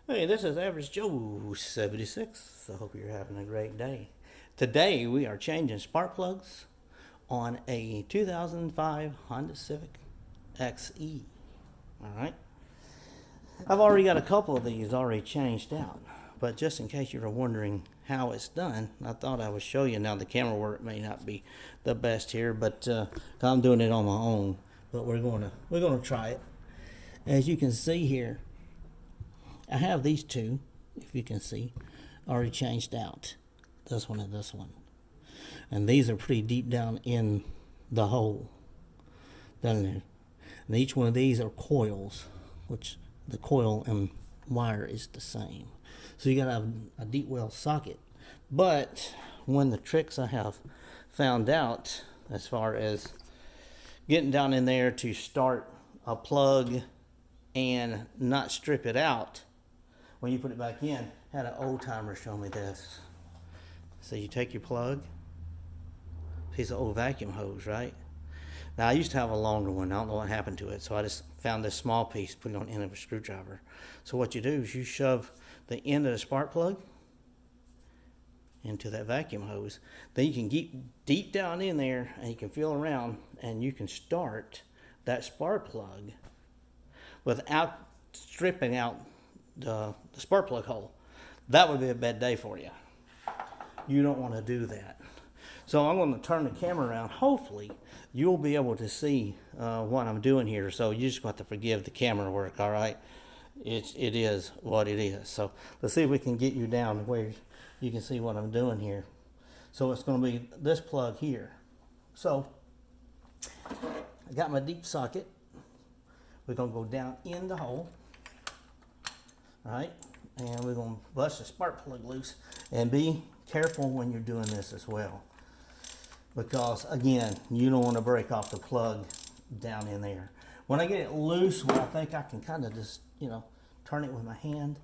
Hey, this is Average Joe 76. I hope you're having a great day. Today we are changing spark plugs on a 2005 Honda Civic XE. Alright? I've already got a couple of these already changed out, but just in case you were wondering how it's done, I thought I would show you. Now the camera work may not be the best here, but I'm doing it on my own. But we're gonna try it. As you can see here, I have these two, if you can see, already changed out. This one and this one. And these are pretty deep down in the hole, down there. And each one of these are coils, which the coil and wire is the same. So you gotta have a deep well socket. But one of the tricks I have found out as far as getting down in there to start a plug and not strip it out, when you put it back in, had an old timer show me this. So you take your plug, piece of old vacuum hose, right? Now I used to have a longer one. I don't know what happened to it, so I just found this small piece, put it on the end of a screwdriver. So what you do is you shove the end of the spark plug into that vacuum hose. Then you can get deep down in there and you can feel around and you can start that spark plug without stripping out the spark plug hole. That would be a bad day for you. You don't want to do that. So I'm going to turn the camera around. Hopefully you'll be able to see what I'm doing here. So you just got to forgive the camera work, all right? It is what it is. So let's see if we can get you down where you can see what I'm doing here. So it's going to be this plug here. So I got my deep socket. We're going to go down in the hole. Right, and we're going to bust the spark plug loose, and be careful when you're doing this as well, because again, you don't want to break off the plug down in there. When I get it loose, where I think I can kind of just, turn it with my hand,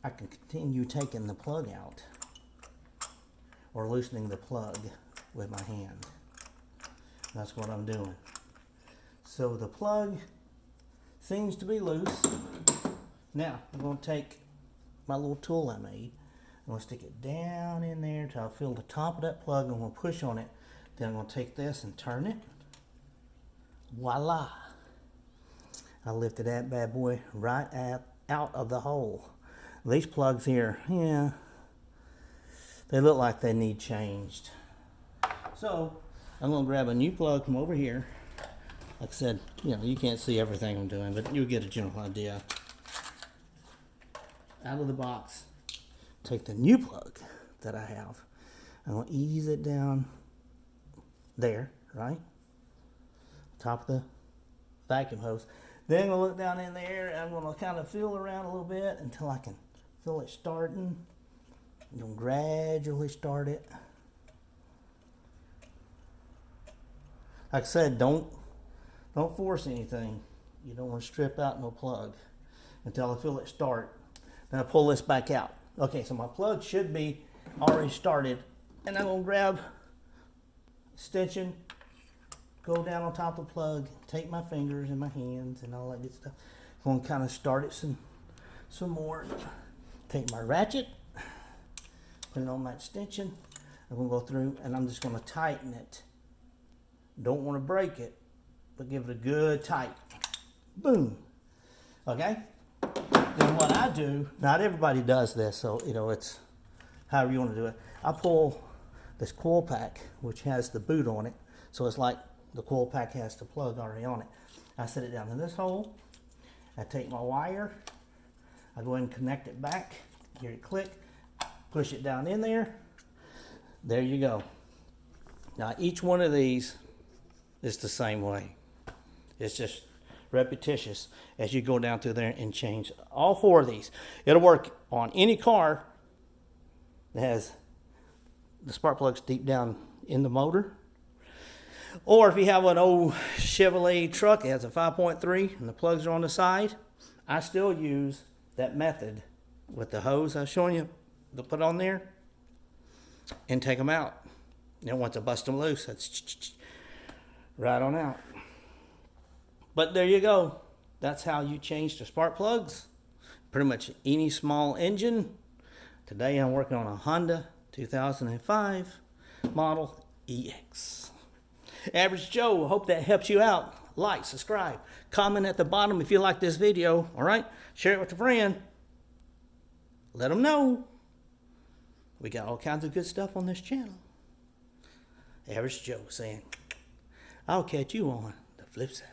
I can continue taking the plug out or loosening the plug with my hand. That's what I'm doing. So the plug seems to be loose. Now, I'm going to take my little tool I made. I'm going to stick it down in there until I feel the top of that plug. I'm going to push on it. Then I'm going to take this and turn it. Voila. I lifted that bad boy right out of the hole. These plugs here, yeah, they look like they need changed. So, I'm going to grab a new plug from over here. Like I said, you can't see everything I'm doing, but you'll get a general idea. Out of the box, take the new plug that I have. I'm going to ease it down there, right? Top of the vacuum hose. Then I'm going to look down in there and I'm going to kind of feel around a little bit until I can feel it starting. I'm going to gradually start it. Like I said, don't force anything. You don't want to strip out no plug until I feel it start. Then I pull this back out. Okay, so my plug should be already started. And I'm going to grab extension, go down on top of the plug, take my fingers and my hands and all that good stuff. I'm going to kind of start it some more. Take my ratchet, put it on my extension. I'm going to go through and I'm just going to tighten it. Don't want to break it, but give it a good tight. Boom. Okay? Then what I do, not everybody does this, so it's however you want to do it. I pull this coil pack, which has the boot on it, so it's like the coil pack has the plug already on it. I set it down in this hole. I take my wire, I go ahead and connect it back, hear it click, push it down in there. There you go. Now each one of these is the same way. It's just repetitious as you go down through there and change all four of these. It'll work on any car that has the spark plugs deep down in the motor, or if you have an old Chevrolet truck, it has a 5.3 and the plugs are on the side. I still use that method with the hose I was showing you to put on there and take them out. And once I bust them loose, that's right on out. But there you go. That's how you change the spark plugs. pretty much any small engine. Today I'm working on a Honda 2005 model EX. Average Joe, hope that helps you out. Like, subscribe, comment at the bottom if you like this video, all right? Share it with a friend. Let them know. We got all kinds of good stuff on this channel. Average Joe saying, I'll catch you on the flip side.